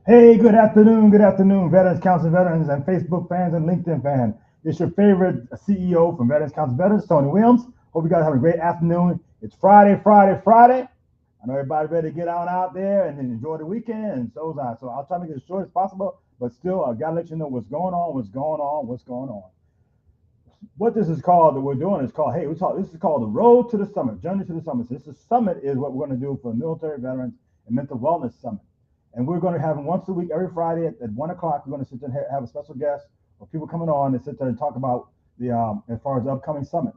Hey, good afternoon, Veterans Council veterans and Facebook fans and LinkedIn fans. It's your favorite CEO from Veterans Council Veterans, Tony Williams. Hope you guys have a great afternoon. It's Friday. I know everybody ready to get on out there and enjoy the weekend, and so's I. So I'll try to make it as short as possible, but still, I gotta let you know what's going on. What this is called that we're doing is called, hey, this is called the Road to the Summit, Journey to the Summit. So this summit is what we're going to do for the military veterans and mental wellness summit. And we're going to have them once a week, every Friday at 1 o'clock. We're going to sit there and have a special guest or people coming on and sit there and talk about as far as the upcoming summit.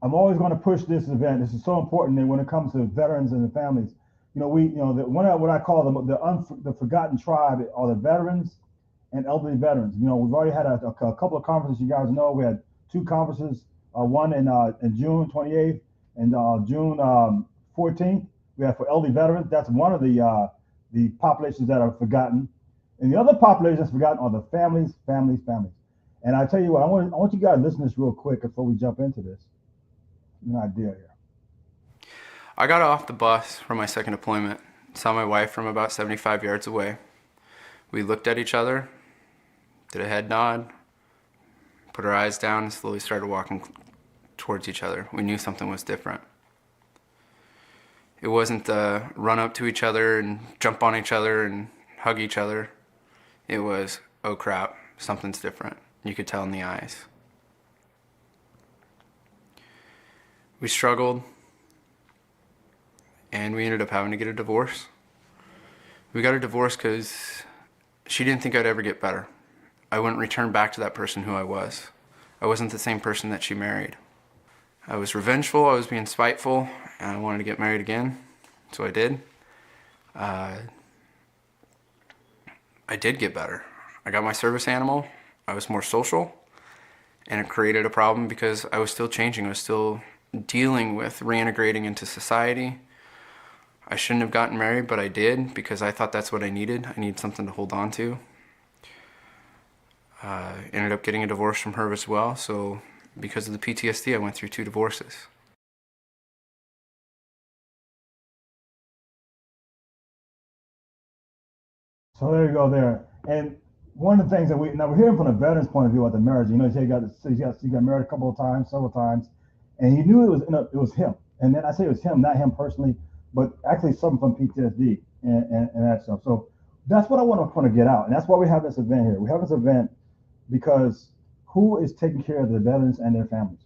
I'm always going to push this event. This is so important that when it comes to veterans and the families, what I call the forgotten tribe are the veterans and elderly veterans. We've already had a couple of conferences. You guys know we had two conferences, one in June 28th and June 14th. We have for elderly veterans. That's one of the populations that are forgotten, and the other population that's forgotten are the families. And I tell you what, I want you guys to listen to this real quick before we jump into this. An idea here. I got off the bus from my second deployment, saw my wife from about 75 yards away. We looked at each other, did a head nod, put our eyes down, and slowly started walking towards each other. We knew something was different. It wasn't the run up to each other and jump on each other and hug each other. It was, oh crap, something's different. You could tell in the eyes. We struggled, and we ended up having to get a divorce. We got a divorce because she didn't think I'd ever get better. I wouldn't return back to that person who I was. I wasn't the same person that she married. I was revengeful, I was being spiteful, and I wanted to get married again, so I did. I did get better. I got my service animal, I was more social, and it created a problem because I was still changing, I was still dealing with reintegrating into society. I shouldn't have gotten married, but I did because I thought that's what I needed. I needed something to hold on to. Ended up getting a divorce from her as well, so because of the PTSD, I went through 2 divorces. So there you go there. And one of the things that we're hearing from the veterans' point of view about the marriage. He got married a couple of times, several times, and he knew it was him. And then I say it was him, not him personally, but actually something from PTSD and that stuff. So that's what I want to get out, and that's why we have this event here. We have this event because who is taking care of the veterans and their families?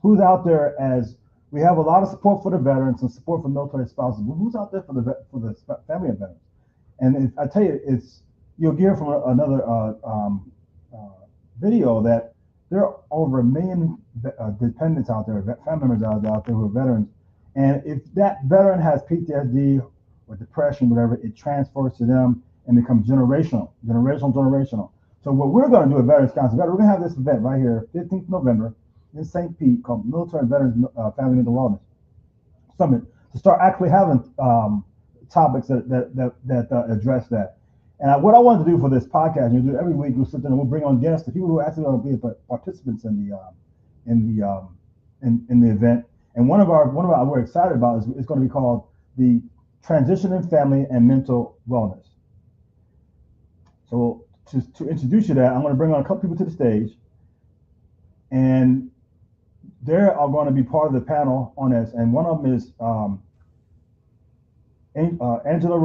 Who's out there as we have a lot of support for the veterans and support for military spouses, but who's out there for the family of veterans? And I tell you, you'll hear from another video that there are over 1 million dependents out there, family members out there who are veterans. And if that veteran has PTSD or depression, whatever, it transfers to them and becomes generational. So what we're going to do at Veterans Council, we're going to have this event right here, 15th November in St. Pete, called Military Veterans Family Mental Wellness Summit, to start actually having topics that address that. And what I wanted to do for this podcast, do every week, we'll sit there and we'll bring on guests, the people who actually want to be participants in the event. And one of our we're excited about is going to be called the Transition in Family and Mental Wellness. So to introduce you to that, I'm going to bring on a couple people to the stage, and they are going to be part of the panel on this. And one of them is Angela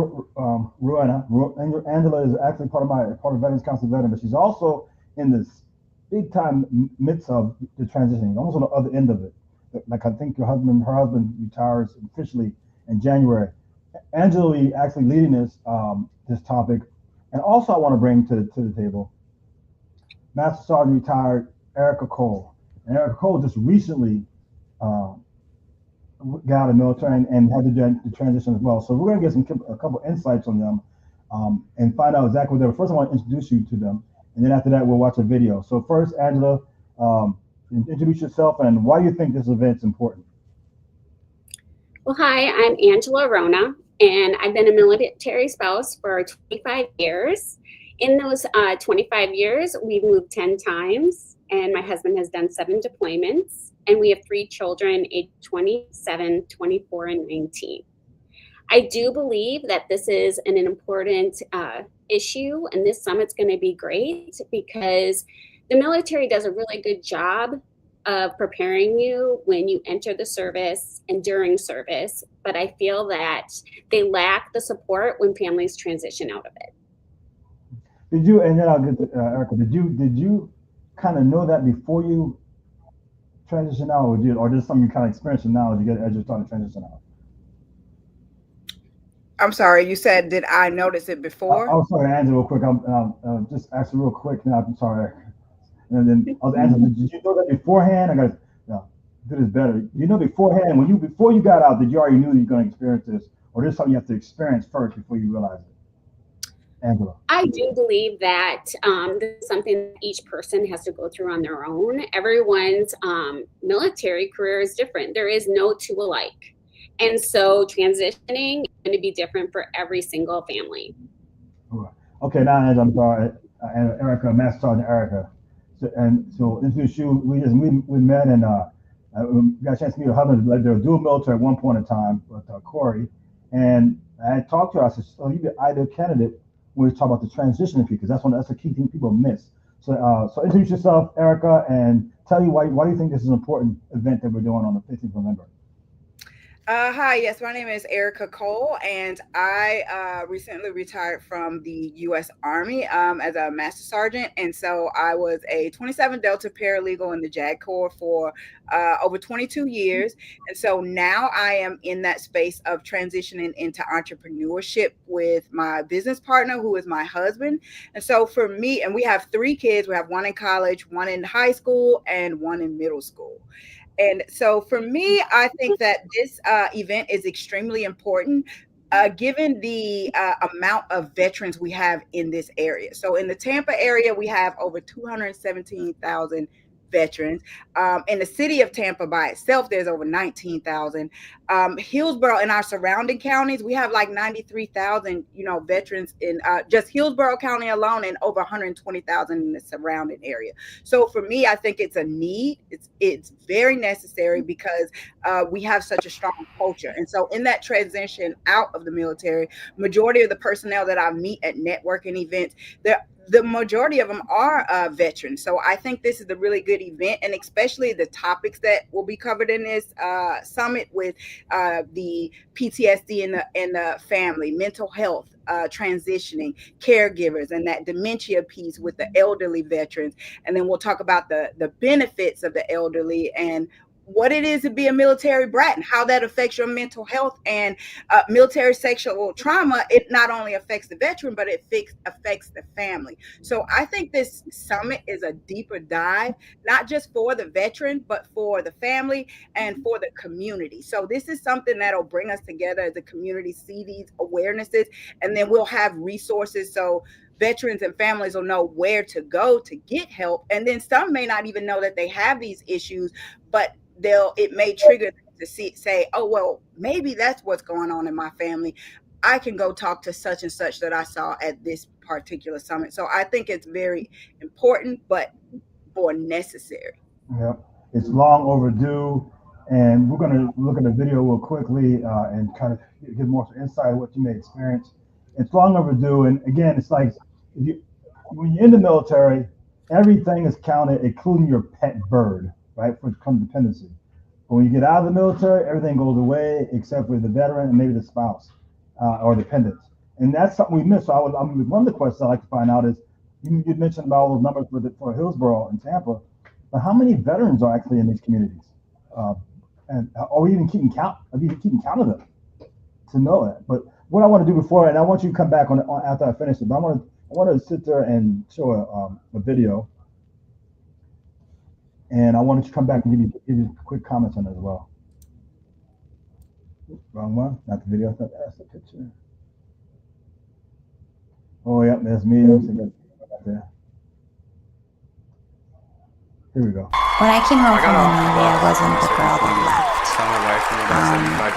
Ruona. Angela is actually part of Veterans Council veteran, but she's also in this big time midst of the transition, almost on the other end of it. Like I think her husband retires officially in January. Angela will be actually leading this topic, and also I want to bring to the table Master Sergeant retired Ericca Cole. And Ericca Cole just recently got out of the military and had to do the transition as well. So we're going to get a couple insights on them and find out exactly what they were. First, I want to introduce you to them, and then after that, we'll watch a video. So first, Angela, introduce yourself and why you think this event's important. Well, hi, I'm Angela Ruona, and I've been a military spouse for 25 years. In those 25 years, we've moved 10 times, and my husband has done 7 deployments, and we have 3 children aged 27, 24, and 19. I do believe that this is an important issue, and this summit's going to be great because the military does a really good job of preparing you when you enter the service and during service, but I feel that they lack the support when families transition out of it. Did you, and then I'll get to Ericca, did you kind of know that before you transition out, or just something you kind of experienced now as you're starting to transition out? I'm sorry, you said, did I notice it before? I was sorry, Angela, real quick. I'm just asking real quick now. I'm sorry. And then I was asking, did you know that beforehand? I got no, do this better. You know beforehand, before you got out, did you already knew that you're going to experience this, or this is something you have to experience first before you realize it? Angela. I do believe that this is something each person has to go through on their own. Everyone's military career is different. There is no two alike. And so transitioning is going to be different for every single family. Okay, now Angela, I'm sorry, Ericca, Master Sergeant Ericca. So introduce you. We met and we got a chance to meet her husband. They were dual military at one point in time with Cory, and I talked to her. I said, "So you're the ideal candidate when we talk about the transition piece, because that's a key thing people miss." So introduce yourself, Ericca, and tell you why do you think this is an important event that we're doing on the 15th of November? Hi, yes, my name is Ericca Cole, and I recently retired from the U.S. Army as a Master Sergeant, and so I was a 27 Delta paralegal in the JAG Corps for over 22 years, and so now I am in that space of transitioning into entrepreneurship with my business partner, who is my husband. And so for me, and we have 3 kids, we have one in college, one in high school, and one in middle school. And so for me, I think that this event is extremely important, given the amount of veterans we have in this area. So in the Tampa area, we have over 217,000 veterans. In the city of Tampa by itself, there's over 19,000. Hillsborough and our surrounding counties, we have like 93,000, veterans in just Hillsborough County alone, and over 120,000 in the surrounding area. So for me, I think it's a need. It's very necessary because we have such a strong culture. And so in that transition out of the military, majority of the personnel that I meet at networking events, the majority of them are veterans. So I think this is a really good event, and especially the topics that will be covered in this summit with the PTSD in the family, mental health, transitioning, caregivers, and that dementia piece with the elderly veterans. And then we'll talk about the benefits of the elderly and what it is to be a military brat and how that affects your mental health. And military sexual trauma, it not only affects the veteran, but it affects the family. So I think this summit is a deeper dive, not just for the veteran, but for the family and for the community. So this is something that'll bring us together as a community, see these awarenesses, and then we'll have resources so veterans and families will know where to go to get help. And then some may not even know that they have these issues, but it may trigger them to say, oh, well, maybe that's what's going on in my family. I can go talk to such and such that I saw at this particular summit. So I think it's very important, but more necessary. Yeah, it's long overdue. And we're going to look at the video real quickly and kind of get more insight of what you may experience. It's long overdue. And again, it's like when you're in the military, everything is counted, including your pet bird, right, for dependency. But when you get out of the military, everything goes away except for the veteran and maybe the spouse or dependents. And that's something we miss. So one of the questions I'd like to find out is, you mentioned about all those numbers for Hillsborough and Tampa, but how many veterans are actually in these communities? And are we even keeping count? Are we even keeping count of them to know that? But what I want to do before, and I want you to come back on after I finish it, but I want to sit there and show a video. And I wanted to come back and give you quick comments on it as well. Wrong one, not the video. That's the picture. Oh, yeah, there's me. Right there. Here we go. When I came home from the Navy, I wasn't the girl that left.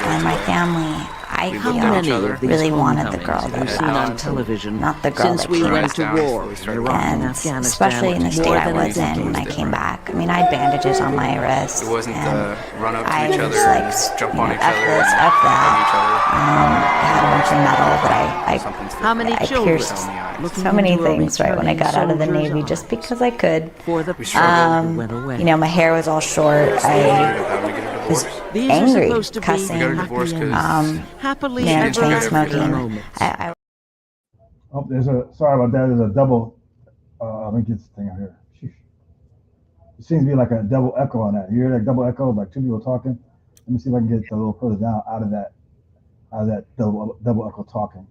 And my family, I We feel looked at each other. really wanted the girl Head that seen down. on television not the girl since that we came. went to Eyes down, war slowly in started Iraq and And Afghanistan. especially in the state more I than was in anything. when I came back. I mean, I had bandages on my wrist. It wasn't and run up to I each was other, like, jump you on know, each F other, this, and F hug that. each other. I had a bunch of metal that Something's How many I children pierced looking so many into a things right when I got out of the returning Navy soldier's just eyes? because I could. For the We struggled. went away. You know, my hair was all short. We I ended up having to get a was divorce. These angry, are supposed to be cussing, We got a divorce happy because endings. Happily you know, ever chain after smoking. moments. I Oh, sorry about that. There's a double. Let me get this thing out here. Sheesh. It seems to be like a double echo on that. You hear that double echo, like two people talking? Let me see if I can get a little further down out of that double echo talking.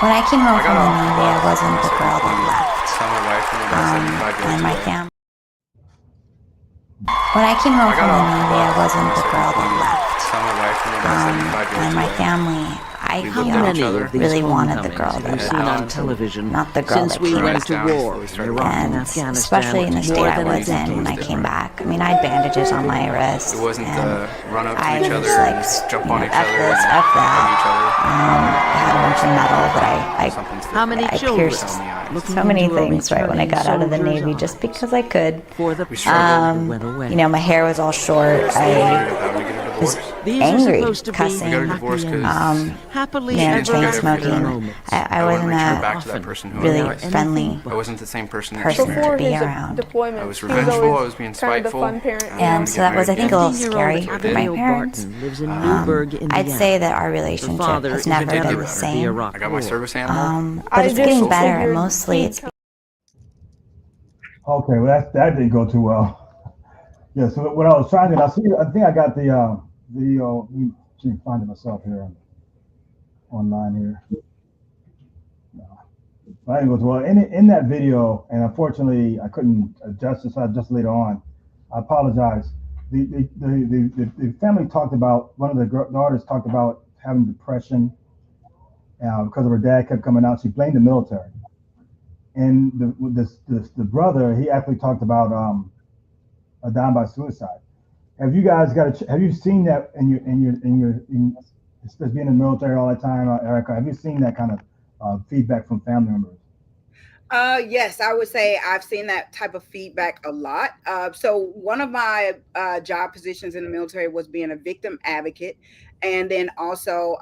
when I came home I from got the off Navy, I wasn't the girl that left. saw my wife from about 75 years And my ago. family. When I came home I from got the off Navy, I wasn't the girl that left. saw my wife from about 75 years And my ago. family, I We How looked at many each other. of these really wanted the girl homecomings have that you seen left. on television Not the girl since that we came. went Eyes to down, war slowly in started Iraq and And Afghanistan? especially in the state more I than was in anything. when I came back. I mean, I had bandages on my wrist. It wasn't and run up to I each was other, like, jump you on know, each F other, this, and F hug that. each other. I had a bunch of metal that Something's How many I children pierced looking so many into a things right when I got out of the returning Navy soldier's just eyes? because I could. For the We struggled. went away. You know, my hair was all short. We ended I up having to get a was divorce. These are angry, supposed to be cussing, We got a happy divorce because endings. Happily you know, ever chain after smoking. moments. I I wasn't wouldn't return a back to that often person who really I was. friendly I wasn't the same person that she person married. to Before be his around. deployment, I was he was revengeful, always I was being kind of the spiteful. fun parent. I And wanted to so get that was, I married think, a again. little scary 15-year-old for my Abigail parents. Barton lives in Newburgh, Indiana. I'd say that our Her relationship father has is never a been veteran the of the same. Iraq I got my War. service animal. But it's I getting just better, and figured mostly he it's Okay, well that didn't go too well. Yeah. So what I was trying to, I think I got the let me see if I can find it myself here online here. No. But I didn't go too well. In that video, and unfortunately I couldn't adjust this just later on. I apologize. The family talked about, one of the daughters talked about having depression because of her dad kept coming out. She blamed the military, and the brother, he actually talked about dying by suicide. Have you guys have you seen that especially being in the military all the time, Erica? Have you seen that kind of feedback from family members? Yes, I would say I've seen that type of feedback a lot. So one of my job positions in the military was being a victim advocate. And then also,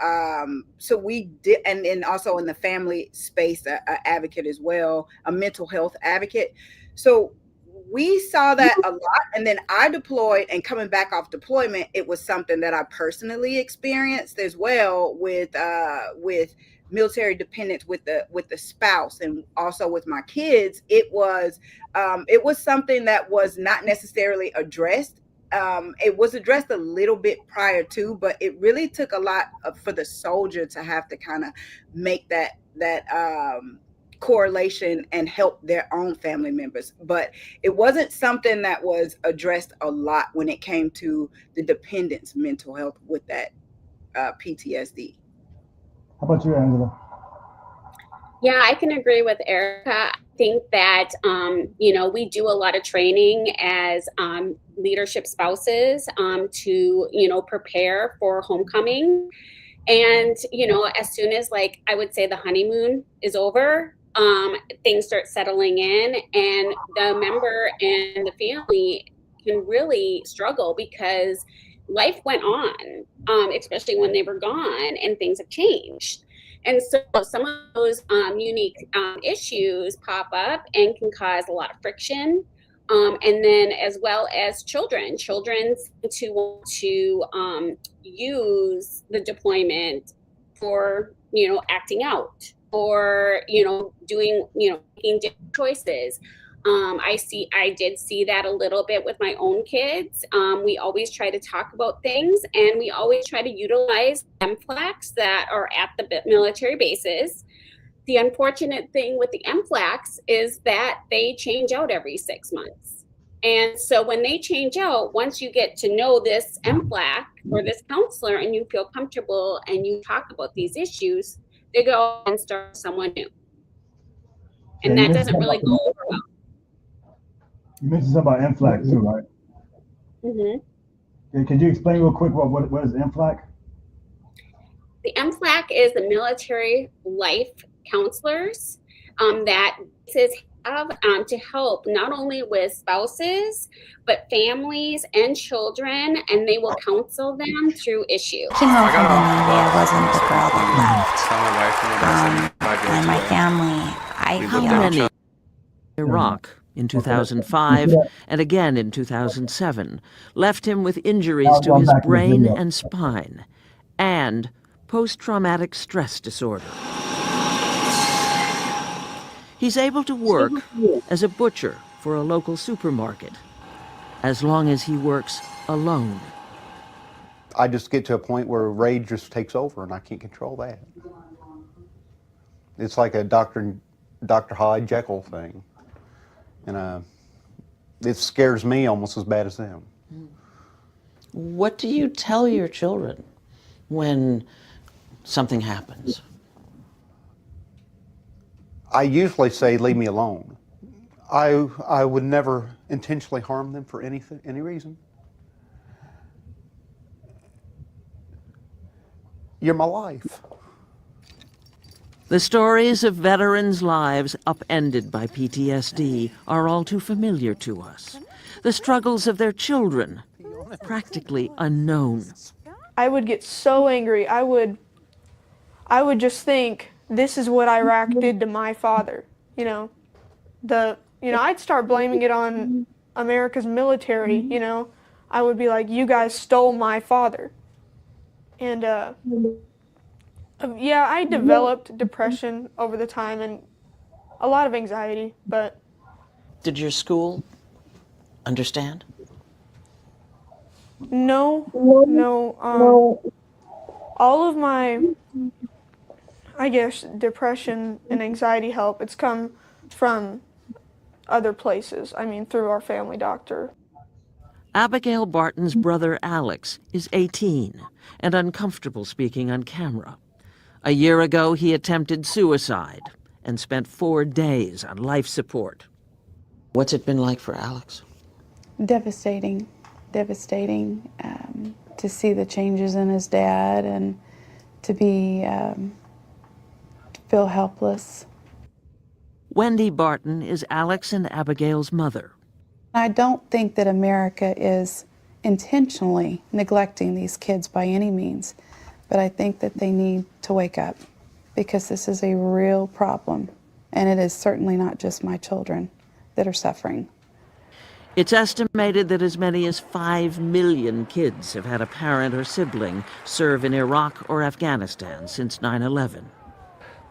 so we did, and then also in the family space, a advocate as well, a mental health advocate. So we saw that a lot. And then I deployed, and coming back off deployment, it was something that I personally experienced as well with military dependence with the spouse, and also with my kids. It was something that was not necessarily addressed. It was addressed a little bit prior to, but it really took a lot for the soldier to have to kind of make that correlation and help their own family members. But it wasn't something that was addressed a lot when it came to the dependents' mental health with that PTSD. How about you, Angela? Yeah, I can agree with Erica. I think that, we do a lot of training as leadership spouses to, prepare for homecoming. And, as soon as, I would say the honeymoon is over, things start settling in, and the member and the family can really struggle because life went on, especially when they were gone, and things have changed. And so some of those unique issues pop up and can cause a lot of friction. And then as well as children seem to want to use the deployment for, acting out, or, doing, making different choices. I did see that a little bit with my own kids. We always try to talk about things, and we always try to utilize MFLACs that are at the military bases. The unfortunate thing with the MFLACs is that they change out every 6 months. And so when they change out, once you get to know this MFLAC or this counselor and you feel comfortable and you talk about these issues, they go and start someone new. And that doesn't really go over well. You mentioned something about MFLAG too, right? Mm-hmm. Could you explain real quick what is MFLAC? The MFLAC is the Military Life Counselors that is have to help not only with spouses, but families and children, and they will counsel them through issues. Came home from the Navy, I wasn't the girl that left. And my family, How many? Iraq in 2005 and again in 2007 left him with injuries to his brain and spine and post-traumatic stress disorder. He's able to work as a butcher for a local supermarket, as long as he works alone. I just get to a point where rage just takes over and I can't control that. It's like a Dr. Hyde Jekyll thing. And it scares me almost as bad as them. What do you tell your children when something happens? I usually say, leave me alone. I would never intentionally harm them for any reason. You're my life. The stories of veterans' lives upended by PTSD are all too familiar to us. The struggles of their children, practically unknown. I would get so angry. I would just think, this is what Iraq did to my father. I'd start blaming it on America's military. I would be like, you guys stole my father. And yeah, I developed depression over the time and a lot of anxiety, but... Did your school understand? No. All of my, I guess, depression and anxiety help, it's come from other places. I mean, through our family doctor. Abigail Barton's brother Alex is 18 and uncomfortable speaking on camera. A year ago, he attempted suicide and spent 4 days on life support. What's it been like for Alex? Devastating to see the changes in his dad and to feel helpless. Wendy Barton is Alex and Abigail's mother. I don't think that America is intentionally neglecting these kids by any means, but I think that they need to wake up because this is a real problem, and it is certainly not just my children that are suffering. It's estimated that as many as 5 million kids have had a parent or sibling serve in Iraq or Afghanistan since 9/11.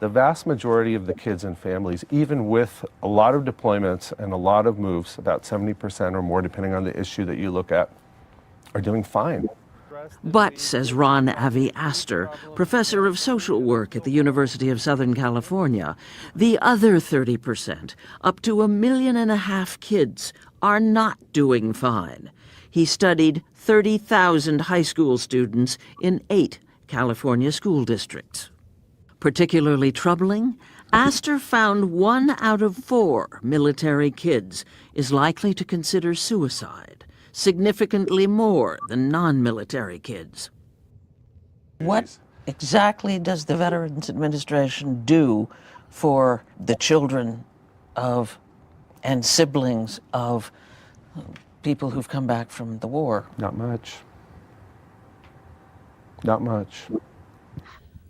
The vast majority of the kids and families, even with a lot of deployments and a lot of moves, about 70% or more, depending on the issue that you look at, are doing fine. But, says Ron Avi Astor, professor of social work at the University of Southern California, the other 30%, up to 1.5 million kids, are not doing fine. He studied 30,000 high school students in 8 California school districts. Particularly troubling, Astor found 1 out of 4 military kids is likely to consider suicide, significantly more than non-military kids. What exactly does the Veterans Administration do for the children of and siblings of people who've come back from the war? Not much. Not much.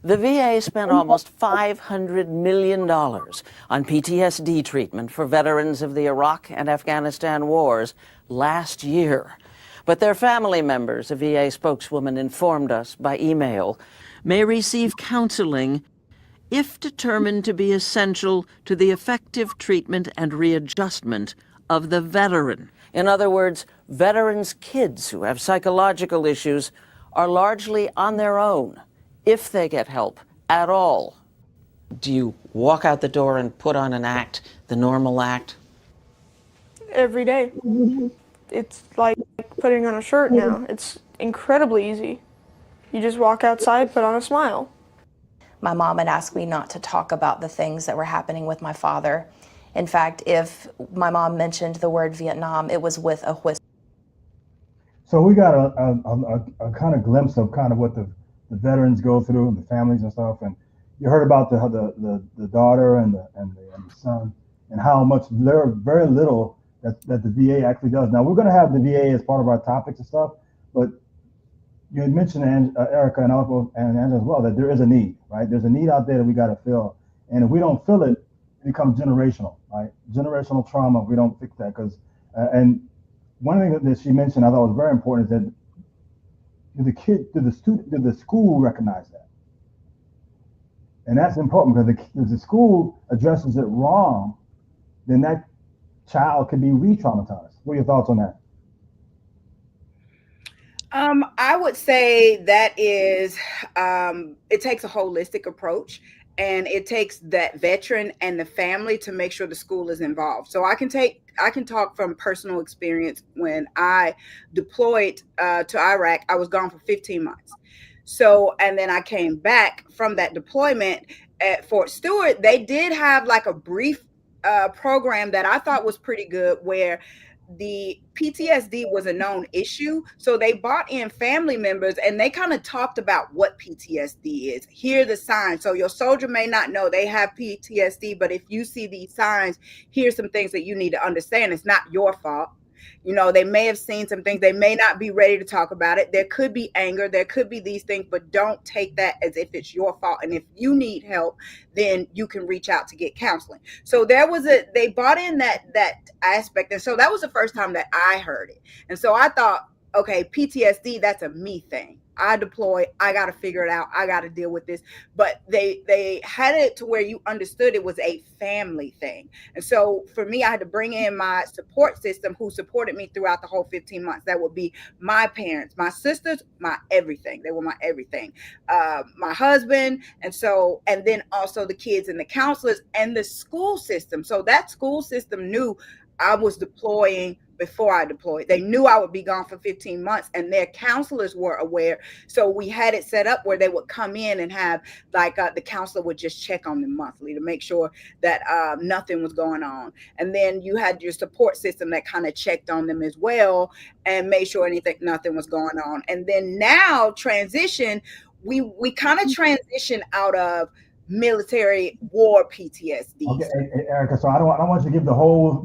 The VA spent almost $500 million on PTSD treatment for veterans of the Iraq and Afghanistan wars last year. But their family members, a VA spokeswoman informed us by email, may receive counseling if determined to be essential to the effective treatment and readjustment of the veteran. In other words, veterans' kids who have psychological issues are largely on their own, if they get help at all. Do you walk out the door and put on an act, the normal act? Every day. It's like putting on a shirt now. It's incredibly easy. You just walk outside, put on a smile. My mom had asked me not to talk about the things that were happening with my father. In fact, if my mom mentioned the word Vietnam, it was with a whisper. So we got a kind of glimpse of kind of what the veterans go through and the families and stuff. And you heard about the daughter and the son, and how much very little that the VA actually does. Now we're going to have the VA as part of our topics and stuff, but you had mentioned Ericca and Angela as well, that there is a need, right? There's a need out there that we got to fill, and if we don't fill it, it becomes generational, right? Generational trauma. We don't fix that because and one thing that she mentioned I thought was very important is that did the school recognize that? And that's important because if the school addresses it wrong, then that child could be re-traumatized. What are your thoughts on that? I would say that is, it takes a holistic approach, and it takes that veteran and the family to make sure the school is involved. So I can talk from personal experience. When I deployed to Iraq, I was gone for 15 months. So, and then I came back from that deployment at Fort Stewart. They did have like a brief program that I thought was pretty good, where the PTSD was a known issue. So they brought in family members and they kind of talked about what PTSD is. Here are the signs. So your soldier may not know they have PTSD, but if you see these signs, here's some things that you need to understand. It's not your fault. You know, they may have seen some things. They may not be ready to talk about it. There could be anger. There could be these things, but don't take that as if it's your fault. And if you need help, then you can reach out to get counseling. So they brought in that aspect. And so that was the first time that I heard it. And so I thought, okay, PTSD, that's a me thing. I deploy, I got to figure it out. I got to deal with this. But they had it to where you understood it was a family thing. And so for me, I had to bring in my support system who supported me throughout the whole 15 months. That would be my parents, my sisters, my everything. They were my everything. My husband. And then also the kids and the counselors and the school system. So that school system knew I was deploying before I deployed. They knew I would be gone for 15 months, and their counselors were aware. So we had it set up where they would come in and have the counselor would just check on them monthly to make sure that nothing was going on. And then you had your support system that kind of checked on them as well and made sure nothing was going on. And then now we kind of transition out of military war PTSD. Okay, Ericca. So I don't want you to give the whole.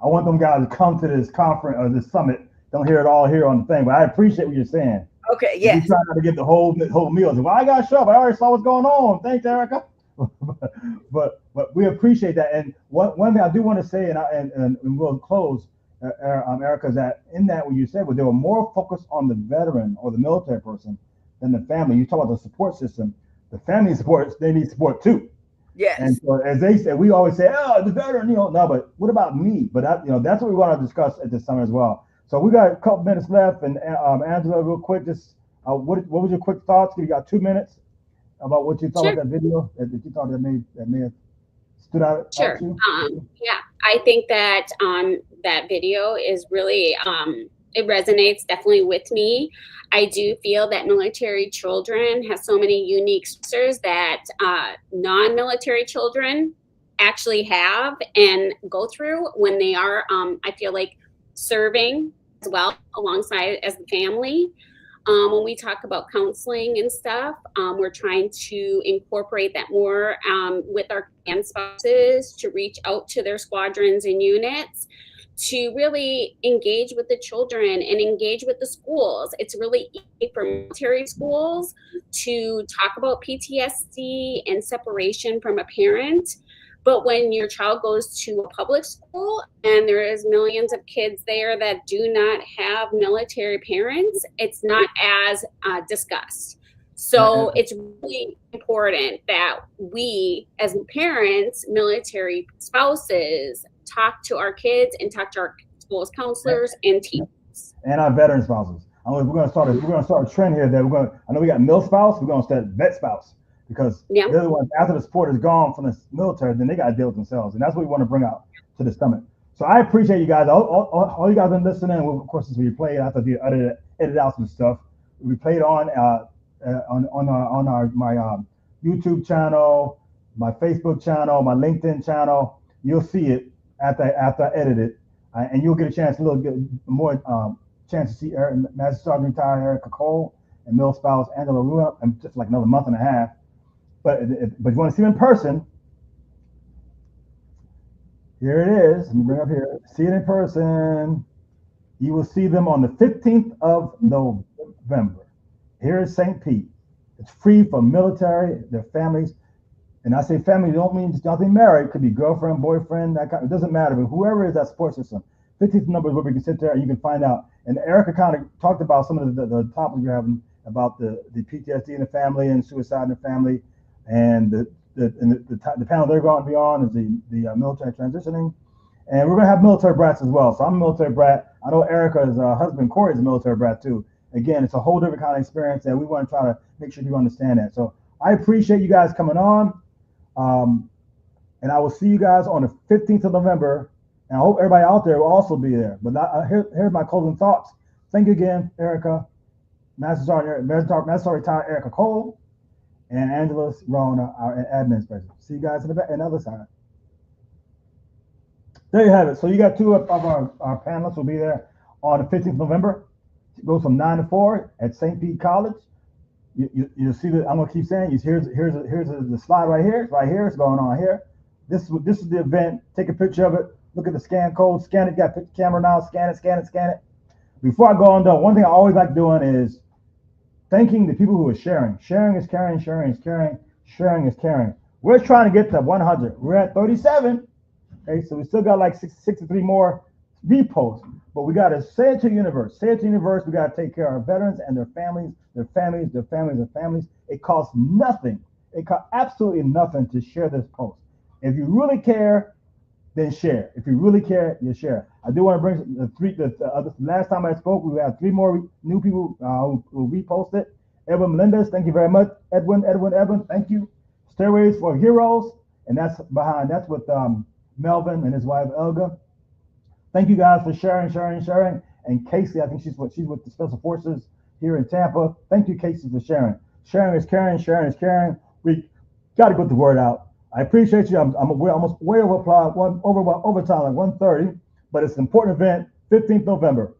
I want them guys to come to this conference or this summit. Don't hear it all here on the thing, but I appreciate what you're saying. Okay, yes. You try not to get the whole meal. Well, I got to show up. I already saw what's going on. Thanks, Ericca. but we appreciate that. And one thing I do want to say, and we'll close, Ericca, is that in that what you said, they were more focused on the veteran or the military person than the family. You talk about the support system. The family supports, they need support too. Yes. And so as they said, we always say, oh, the veteran, no, but what about me? But that's what we want to discuss at this summer as well. So we got a couple minutes left, and Angela, real quick, just what was your quick thoughts? You got 2 minutes about what you thought about that video that you thought that may have stood out. Sure. Yeah, I think that that video is really it resonates definitely with me. I do feel that military children have so many unique stressors that non-military children actually have and go through when they are, I feel like, serving as well alongside as the family. When we talk about counseling and stuff, we're trying to incorporate that more with our command spouses to reach out to their squadrons and units, to really engage with the children and engage with the schools. It's really easy for military schools to talk about PTSD and separation from a parent. But when your child goes to a public school and there is millions of kids there that do not have military parents, it's not as discussed. So it's really important that we, as parents, military spouses, talk to our kids and talk to our schools counselors and teachers. And our veteran spouses. We're going to start a trend here that I know we got Milspouse, we're going to start vet spouse, because they're the ones, after the support is gone from the military, then they got to deal with themselves. And that's what we want to bring out to the summit. So I appreciate you guys. All you guys been listening. Of course, as we play, I have to edit out some stuff. We played on my YouTube channel, my Facebook channel, my LinkedIn channel. You'll see it after I edit it, and you'll get a chance to look more chance to see Master Sergeant retired Ericca Cole and Milspouse Angela Ruona in just like another month and a half. But if you want to see them in person, here it is. Let me bring it up here. See it in person. You will see them on the 15th of November. Here is St. Pete. It's free for military, their families. And I say family, don't mean just nothing married. It could be girlfriend, boyfriend, that kind. It doesn't matter. But whoever is that support system, 15th number is where we can sit there and you can find out. And Ericca kind of talked about some of the topics we're having about the PTSD in the family and suicide in the family. And the panel they're going to be on is the military transitioning. And we're going to have military brats as well. So I'm a military brat. I know Ericca's husband, Cory, is a military brat too. Again, it's a whole different kind of experience and we want to try to make sure you understand that. So I appreciate you guys coming on. And I will see you guys on the 15th of November. And I hope everybody out there will also be there. But here's my closing thoughts. Thank you again, Ericca, Master Sergeant retired Ericca Cole, and Angela Ruona, our admin specialist. See you guys on the other side. There you have it. So you got two of our panelists will be there on the 15th of November. It goes from 9 to 4 at St. Pete College. You'll see that I'm gonna keep saying here's the slide right here. It's right here. It's going on here. This is the event. Take a picture of it. Look at the scan code. Scan it. Got the camera now. Scan it. Before I go on, though, one thing I always like doing is thanking the people who are sharing. Sharing is caring. Sharing is caring. Sharing is caring. We're trying to get to 100. We're at 37. Okay, so we still got like 63 more reposts. But we got to say it to the universe. Say it to the universe. We got to take care of our veterans and their families, their families, their families, their families. It costs nothing. It costs absolutely nothing to share this post. If you really care, then share. If you really care, you share. I do want to bring the last time I spoke, we had 3 more new people who reposted. Edwin Melendez, thank you very much. Edwin, thank you. Stairways for Heroes, and that's with Melvin and his wife Elga. Thank you guys for sharing. And Casey, I think she's with the Special Forces here in Tampa. Thank you, Casey, for sharing. Sharing is caring. Sharing is caring. We got to put the word out. I appreciate you. I'm almost way over time, like 1:30, but it's an important event, 15th November.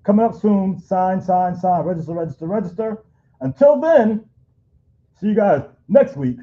Coming up soon. Sign, register. Until then, see you guys next week.